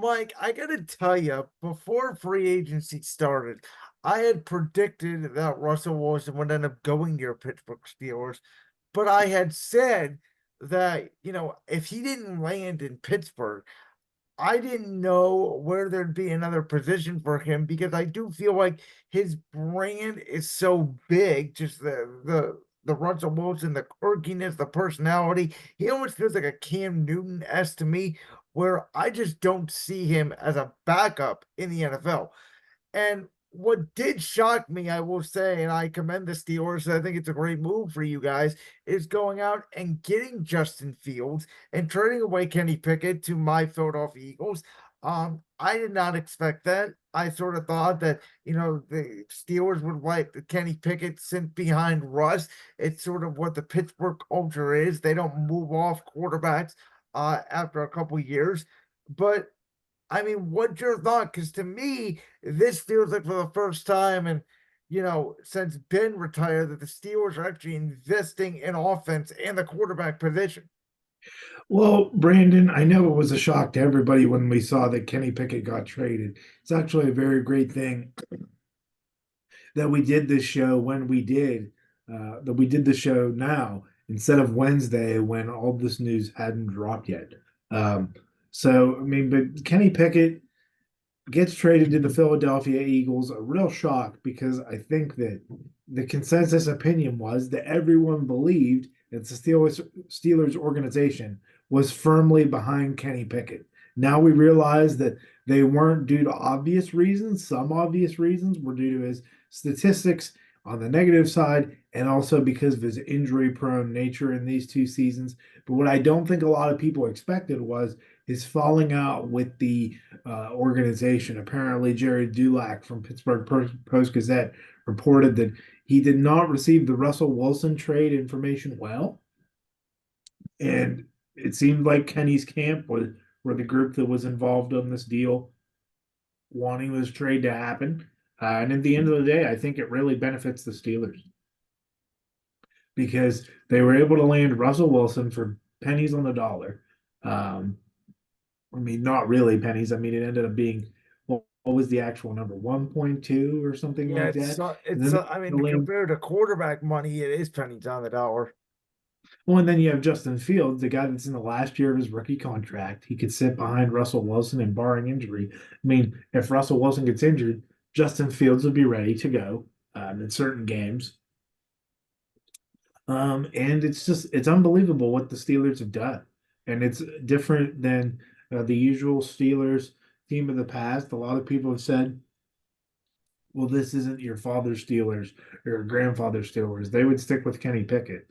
Mike, I gotta tell you, before free agency started, I had predicted that Russell Wilson would end up going to your Pittsburgh Steelers, but I had said that, if he didn't land in Pittsburgh, I didn't know where there'd be another position for him because I do feel like his brand is so big, just the Russell Wilson, the quirkiness, the personality. He almost feels like a Cam Newton-esque to me, where I just don't see him as a backup in the NFL. And what did shock me, I will say, and I commend the Steelers, I think it's a great move for you guys, is going out and getting Justin Fields and trading away Kenny Pickett to my Philadelphia Eagles. I did not expect that. I sort of thought that, the Steelers would like the Kenny Pickett sent behind Russ. It's sort of what the Pittsburgh culture is. They don't move off quarterbacks after a couple years. But I mean, what's your thought? Because to me, this feels like for the first time, and since Ben retired, that the Steelers are actually investing in offense and the quarterback position. Well, Brandon, I know it was a shock to everybody when we saw that Kenny Pickett got traded. It's actually a very great thing that we did this show when we did, that we did the show now instead of Wednesday when all this news hadn't dropped yet. Um, I mean, but Kenny Pickett gets traded to the Philadelphia Eagles, a real shock because I think that the consensus opinion was that everyone believed that the Steelers organization was firmly behind Kenny Pickett. Now we realize that they weren't due to obvious reasons. Some obvious reasons were due to his statistics on the negative side and also because of his injury prone nature in these two seasons. But what I don't think a lot of people expected was his falling out with the organization. Apparently, Jerry Dulac from Pittsburgh Post Gazette reported that he did not receive the Russell Wilson trade information well, and it seemed like Kenny's camp were the group that was involved on this deal, wanting this trade to happen. And at the end of the day, I think it really benefits the Steelers because they were able to land Russell Wilson for pennies on the dollar. Um, I mean, not really pennies. I mean, it ended up being what was the actual number? 1.2 or something Yeah, like it's that. uh, And it's then uh, I mean, land, compared to quarterback money, it is pennies on the dollar. well, and then you have Justin Fields, the guy that's in the last year of his rookie contract. He could sit behind Russell Wilson and barring injury. I mean, if Russell Wilson gets injured, Justin Fields would be ready to go in certain games. And it's unbelievable what the Steelers have done. And it's different than the usual Steelers team of the past. A lot of people have said, well, this isn't your father's Steelers or your grandfather's Steelers. They would stick with Kenny Pickett.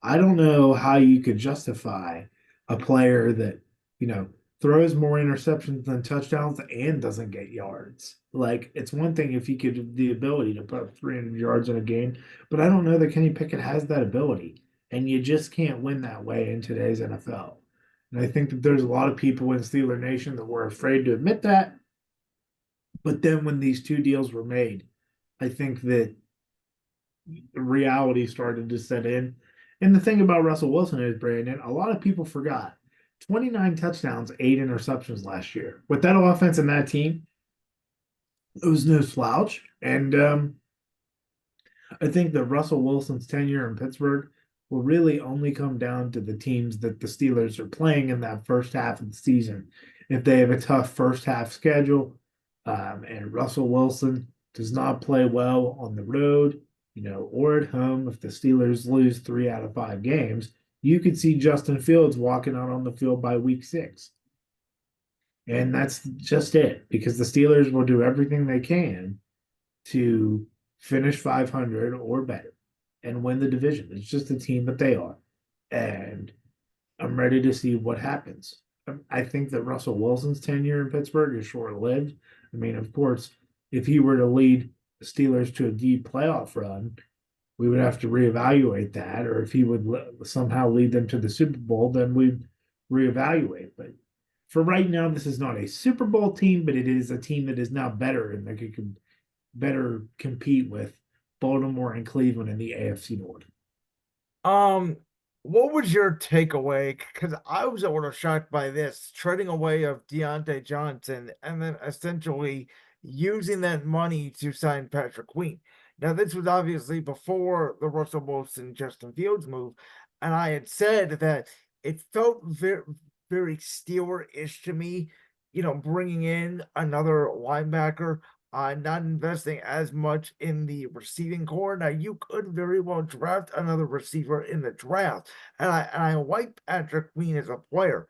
I don't know how you could justify a player that, you know, throws more interceptions than touchdowns and doesn't get yards. Like, it's one thing if he could have the ability to put up 300 yards in a game, but I don't know that Kenny Pickett has that ability. And you just can't win that way in today's NFL. And I think that there's a lot of people in Steeler Nation that were afraid to admit that. But then when these two deals were made, I think that reality started to set in. And the thing about Russell Wilson is, Brandon, a lot of people forgot 29 touchdowns, 8 interceptions last year. With that offense and that team, it was no slouch. And I think that Russell Wilson's tenure in Pittsburgh will really only come down to the teams that the Steelers are playing in that first half of the season. If they have a tough first half schedule, and Russell Wilson does not play well on the road, or at home, if the Steelers lose 3 out of 5 games, you could see Justin Fields walking out on the field by week 6. And that's just it, because the Steelers will do everything they can to finish 500 or better and win the division. It's just the team that they are. And I'm ready to see what happens. I think that Russell Wilson's tenure in Pittsburgh is short lived. I mean, of course, if he were to lead the Steelers to a deep playoff run, we would have to reevaluate that. Or if he would somehow lead them to the Super Bowl, then we'd reevaluate. But for right now, this is not a Super Bowl team, but it is a team that is now better and that could better compete with Baltimore and Cleveland in the AFC North. Um, What was your takeaway? Because I was a little shocked by this trading away of Deontay Johnson and then essentially using that money to sign Patrick Queen. Now, this was obviously before the Russell Wilson Justin Fields move, and I had said that it felt very, very Steeler-ish to me, bringing in another linebacker, not investing as much in the receiving core. Now, you could very well draft another receiver in the draft, and I like Patrick Queen as a player,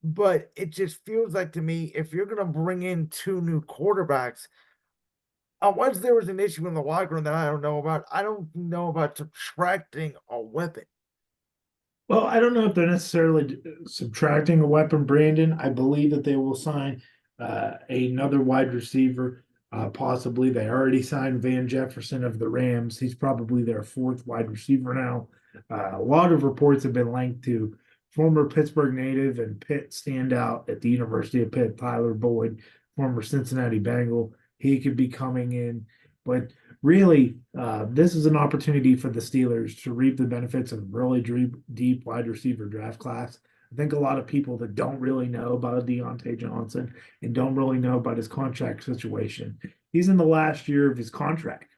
but it just feels like to me if you're gonna bring in two new quarterbacks, unless there was an issue in the locker room that I don't know about, I don't know about subtracting a weapon. Well, I don't know if they're necessarily subtracting a weapon, Brandon. I believe that they will sign another wide receiver. Possibly, they already signed Van Jefferson of the Rams. He's probably their fourth wide receiver now. A lot of reports have been linked to former Pittsburgh native and Pitt standout at the University of Pitt, Tyler Boyd, former Cincinnati Bengal. He could be coming in, but really, this is an opportunity for the Steelers to reap the benefits of a really deep wide receiver draft class. I think a lot of people that don't really know about Deontay Johnson and don't really know about his contract situation. He's in the last year of his contract.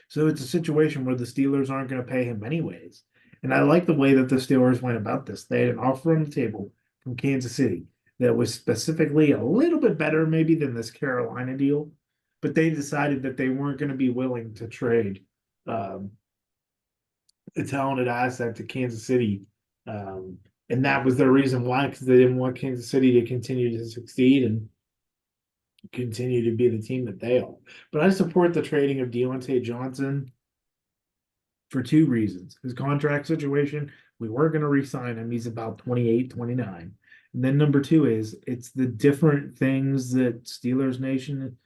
So it's a situation where the Steelers aren't going to pay him anyways. And I like the way that the Steelers went about this. They had an offer on the table from Kansas City that was specifically a little bit better, maybe, than this Carolina deal, but they decided that they weren't going to be willing to trade um, a talented asset to Kansas City. And that was their reason why, because they didn't want Kansas City to continue to succeed and continue to be the team that they are. But I support the trading of Deontay Johnson for two reasons. His contract situation, we weren't going to re-sign him. He's about 28, 29. And then number two is it's the different things that Steelers Nation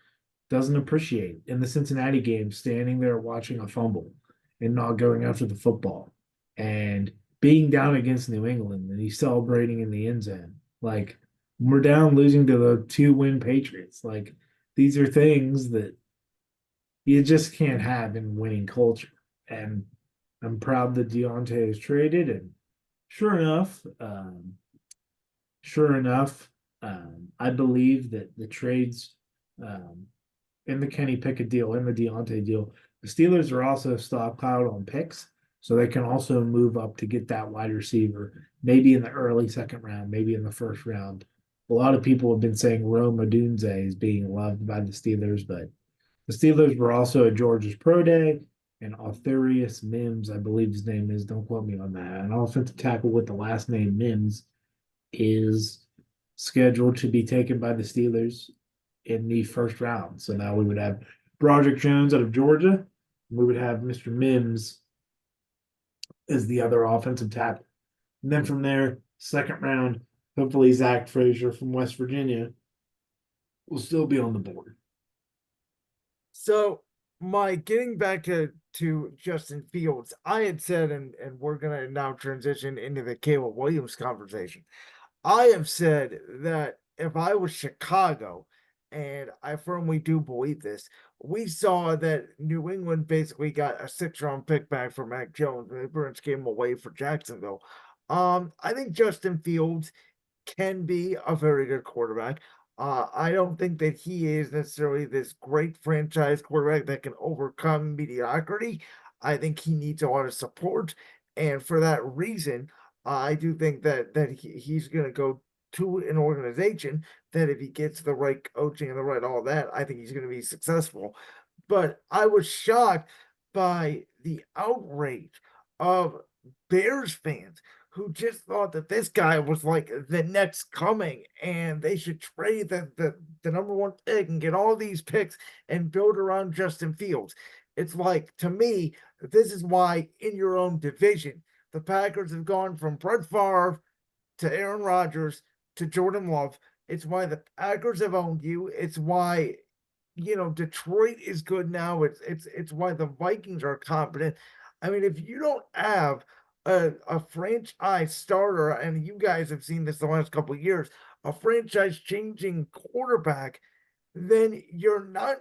doesn't appreciate. In the Cincinnati game, standing there watching a fumble and not going after the football and being down against New England and he's celebrating in the end zone. Like, we're down losing to the 2-win Patriots. Like, these are things that you just can't have in winning culture. And I'm proud that Deontay is traded. And sure enough, sure enough, I believe that the trades um, in the Kenny Pickett deal, in the Deontay deal, the Steelers are also stockpiled on picks. So they can also move up to get that wide receiver, maybe in the early second round, maybe in the first round. A lot of people have been saying Rome Odunze is being loved by the Steelers, but the Steelers were also at Georgia's Pro Day, and Altharius Mims, I believe his name is, don't quote me on that, an offensive tackle with the last name Mims is scheduled to be taken by the Steelers in the first round. So now we would have Broderick Jones out of Georgia. We would have Mr. Mims as the other offensive tackle. And then from there, second round, hopefully Zach Frazier from West Virginia will still be on the board. So my getting back to Justin Fields, I had said, and we're gonna now transition into the Caleb Williams conversation. I have said that if I was Chicago, and I firmly do believe this, we saw that New England basically got a 6 round pick back for Mac Jones. And the Burns gave him away for Jacksonville. I think Justin Fields can be a very good quarterback. I don't think that he is necessarily this great franchise quarterback that can overcome mediocrity. I think he needs a lot of support, and for that reason, I do think that he's going to go to an organization that if he gets the right coaching and the right all that, I think he's going to be successful. But I was shocked by the outrage of Bears fans who just thought that this guy was like the next coming and they should trade the number one pick and get all these picks and build around Justin Fields. It's like, to me, this is why in your own division, the Packers have gone from Brett Favre to Aaron Rodgers to Jordan Love. It's why the Packers have owned you. It's why Detroit is good now. It's why the Vikings are competent. I mean, if you don't have a franchise starter, and you guys have seen this the last couple of years, a franchise changing quarterback, then you're not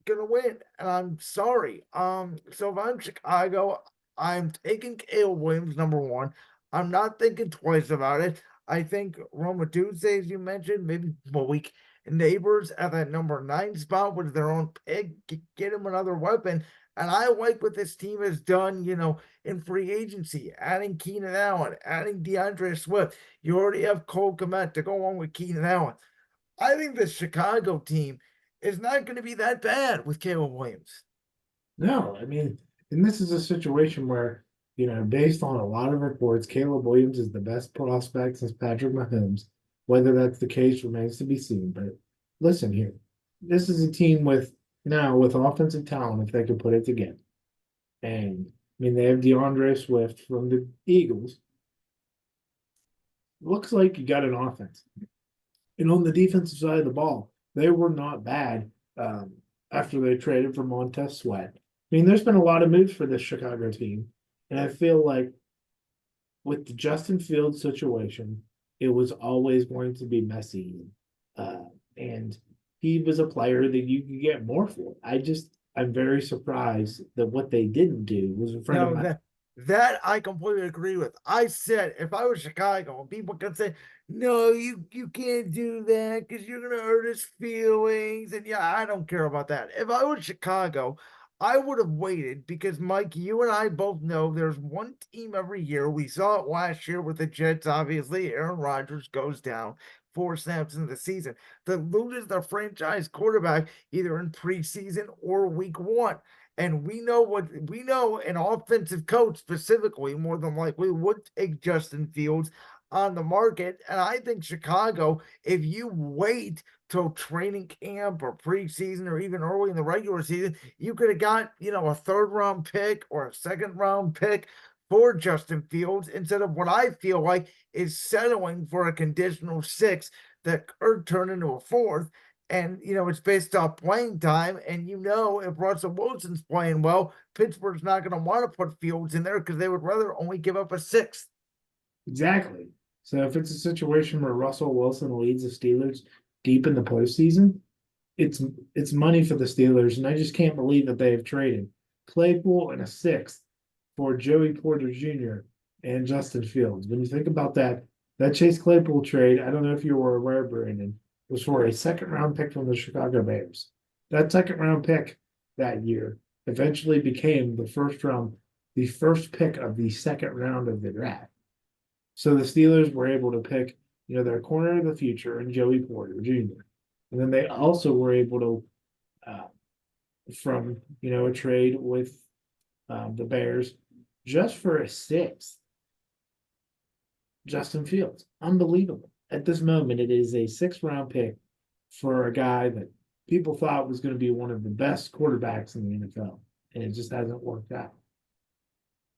gonna win. And I'm sorry. So if I'm Chicago, I'm taking Caleb Williams number one. I'm not thinking twice about it. I think Roma Tuesday, as you mentioned, maybe Malik Neighbors at that number nine spot with their own pick, get him another weapon. And I like what this team has done, in free agency, adding Keenan Allen, adding DeAndre Swift. You already have Cole Kmet to go on with Keenan Allen. I think the Chicago team is not going to be that bad with Caleb Williams. No, I mean, and this is a situation where, based on a lot of reports, Caleb Williams is the best prospect since Patrick Mahomes. Whether that's the case remains to be seen. But listen here, this is a team with offensive talent if they could put it together. And I mean, they have DeAndre Swift from the Eagles. Looks like you got an offense. And on the defensive side of the ball, they were not bad after they traded for Montez Sweat. I mean, there's been a lot of moves for this Chicago team, and I feel like with the Justin Fields situation, it was always going to be messy, and he was a player that you could get more for. I'm very surprised that what they didn't do was in front of No, my. that I completely agree with. I said if I was Chicago, and people can say, "No, you can't do that because you're gonna hurt his feelings," and yeah, I don't care about that. If I was Chicago, I would have waited because Mike, you and I both know there's one team every year. We saw it last year with the Jets. Obviously, Aaron Rodgers goes down 4 snaps into the season that loses their franchise quarterback either in preseason or week one. And we know an offensive coach specifically more than likely would take Justin Fields on the market. And I think Chicago, if you wait till training camp or preseason or even early in the regular season, you could have got, a third round pick or a second round pick for Justin Fields instead of what I feel like is settling for a conditional six that could turn into a fourth. And it's based off playing time. And if Russell Wilson's playing well, Pittsburgh's not going to want to put Fields in there because they would rather only give up a sixth. Exactly. So if it's a situation where Russell Wilson leads the Steelers deep in the postseason, it's it's money for the Steelers, and I just can't believe that they have traded Claypool and a sixth for Joey Porter Jr. and Justin Fields. When you think about that Chase Claypool trade, I don't know if you were aware, Brandon, was for a second round pick from the Chicago Bears. That second round pick that year eventually became the first pick of the second round of the draft. So the Steelers were able to pick, their corner of the future and Joey Porter Jr. And then they also were able to, from a trade with the Bears, just for a sixth, Justin Fields. Unbelievable. At this moment, it is a sixth-round pick for a guy that people thought was going to be one of the best quarterbacks in the NFL, and it just hasn't worked out.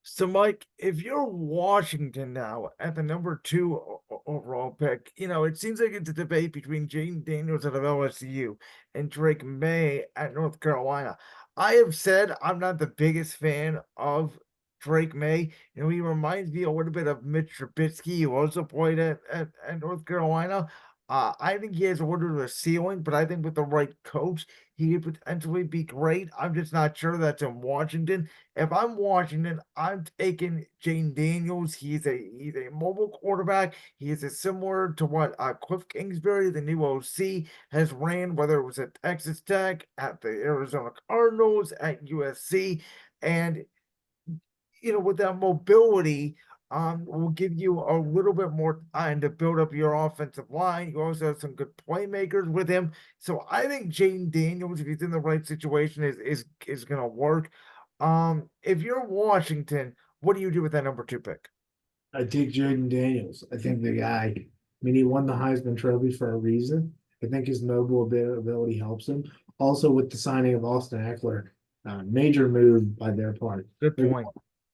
So, Mike, if you're Washington now at the number two overall pick, it seems like it's a debate between Jaden Daniels out of LSU and Drake May at North Carolina. I have said I'm not the biggest fan of Drake May. He reminds me a little bit of Mitch Trubisky, who also played at North Carolina. I think he has a little bit of a ceiling, but I think with the right coach, he could potentially be great. I'm just not sure that's in Washington. If I'm Washington, I'm taking Jane Daniels. He's a mobile quarterback. He is a similar to what Cliff Kingsbury, the new OC, has ran, whether it was at Texas Tech, at the Arizona Cardinals, at USC, and with that mobility, will give you a little bit more time to build up your offensive line. You also have some good playmakers with him. So I think Jaden Daniels, if he's in the right situation, is gonna work. If you're Washington, what do you do with that number two pick? I take Jordan Daniels. I think the guy, I mean, he won the Heisman Trophy for a reason. I think his mobile ability helps him. Also, with the signing of Austin Eckler, major move by their part. Good They're, point.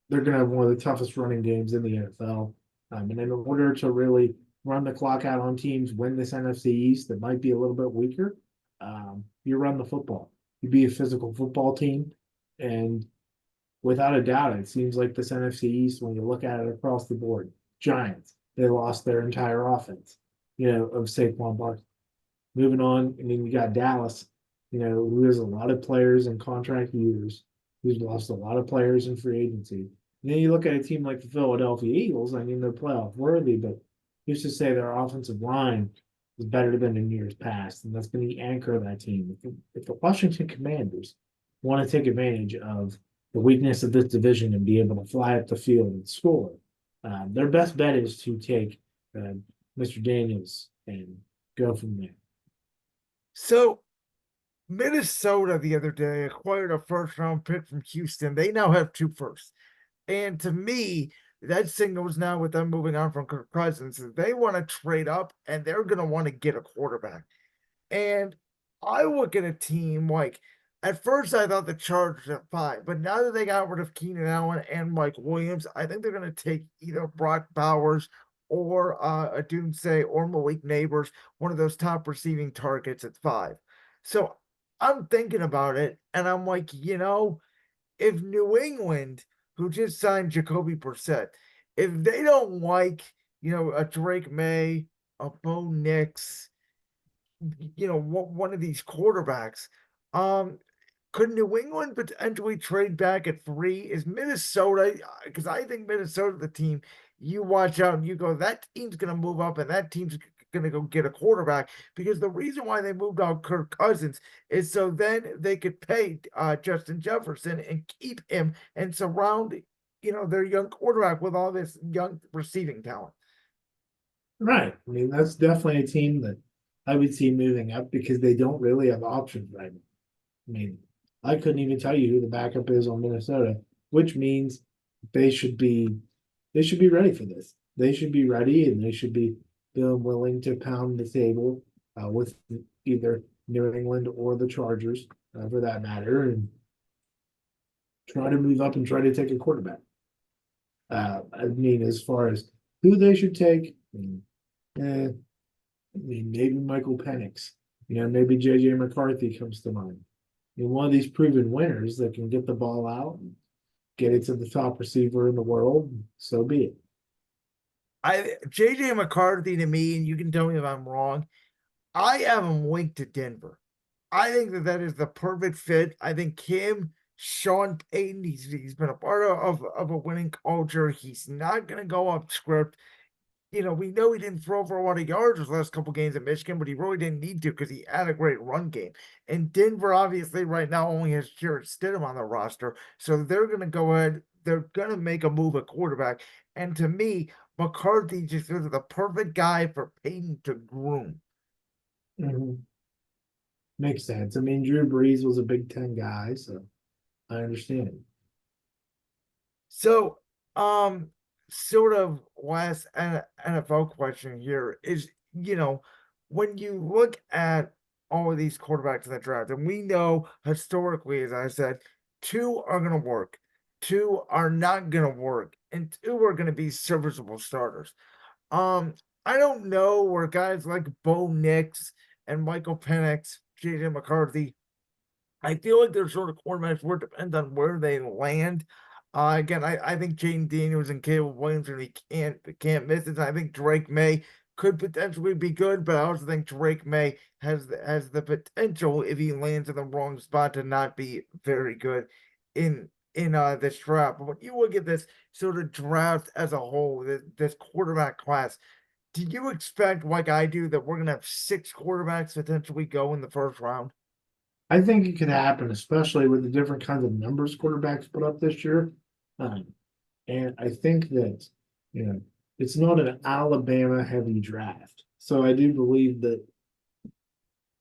they're going to have one of the toughest running games in the NFL. And in order to really run the clock out on teams, win this NFC East that might be a little bit weaker, you run the football. You be a physical football team. And without a doubt, it seems like this NFC East, when you look at it across the board, Giants, they lost their entire offense, of Saquon Barkley. Moving on, I mean, you got Dallas, who has a lot of players in contract years, who's lost a lot of players in free agency. And then you look at a team like the Philadelphia Eagles. I mean, they're playoff worthy, but used to say their offensive line is better than in years past, and that's been the anchor of that team. If the Washington Commanders want to take advantage of the weakness of this division and be able to fly up the field and score, their best bet is to take Mr. Daniels and go from there. So Minnesota the other day acquired a first round pick from Houston. They now have two firsts. And to me, that signals now with them moving on from Kirk Cousins, they want to trade up and they're going to want to get a quarterback. And I look at a team like at first I thought the Chargers at 5, but now that they got rid of Keenan Allen and Mike Williams, I think they're going to take either Brock Bowers or a Doomsday or Malik Neighbors, one of those top receiving targets at 5. So I'm thinking about it, and I'm like, if New England, who just signed Jacoby Brissett, if they don't like, a Drake May, a Bo Nix, one of these quarterbacks. Um, could New England potentially trade back at 3? Is Minnesota? Because I think Minnesota, the team you watch out and you go, that team's going to move up and that team's going to go get a quarterback. Because the reason why they moved out Kirk Cousins is so then they could pay Justin Jefferson and keep him and surround, their young quarterback with all this young receiving talent. Right. I mean, that's definitely a team that I would see moving up because they don't really have options right now. I mean, I couldn't even tell you who the backup is on Minnesota, which means they should be ready for this. They should be ready and they should be willing to pound the table with either New England or the Chargers, for that matter, and try to move up and try to take a quarterback. I mean, as far as who they should take, I mean, maybe Michael Penix. Maybe JJ McCarthy comes to mind. One of these proven winners that can get the ball out and get it to the top receiver in the world, so be it. JJ McCarthy to me, and you can tell me if I'm wrong, I have him linked to Denver. I think that is the perfect fit. I think him, Sean Payton, he's been a part of a winning culture. He's not going to go up script. We know he didn't throw for a lot of yards his last couple games at Michigan, but he really didn't need to because he had a great run game. And Denver, obviously, right now only has Jarrett Stidham on the roster. So they're going to go ahead. They're going to make a move at quarterback. And to me, McCarthy just is the perfect guy for Payton to groom. Mm-hmm. Makes sense. I mean, Drew Brees was a Big Ten guy, so I understand. So, sort of last NFL question here is, when you look at all of these quarterbacks in the draft, and we know historically, as I said, 2 are going to work, 2 are not going to work, and 2 are going to be serviceable starters. Um, I don't know where guys like Bo Nix and Michael Penix, JJ McCarthy, I feel like they're sort of quarterbacks where it depends on where they land. Again, I think Jaden Daniels and Caleb Williams really can't miss it. I think Drake May could potentially be good, but I also think Drake May has the potential if he lands in the wrong spot to not be very good in this draft. But when you look at this sort of draft as a whole, this quarterback class, do you expect, like I do, that we're gonna have 6 quarterbacks potentially go in the first round? I think it could happen, especially with the different kinds of numbers quarterbacks put up this year. Um, and I think that, it's not an Alabama heavy draft. So I do believe that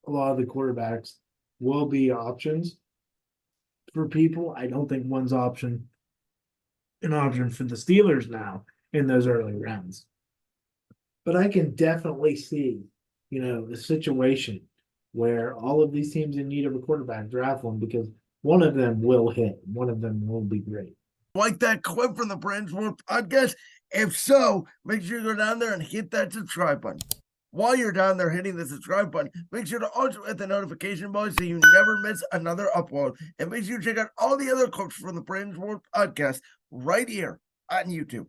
a lot of the quarterbacks will be options for people. I don't think one's an option for the Steelers now in those early rounds. But I can definitely see, the situation where all of these teams in need of a quarterback draft one because one of them will hit, one of them will be great. Like that clip from the Brands World podcast? If so, make sure you go down there and hit that subscribe button. While you're down there hitting the subscribe button, make sure to also hit the notification bell so you never miss another upload. And make sure you check out all the other clips from the Brands World podcast right here on YouTube.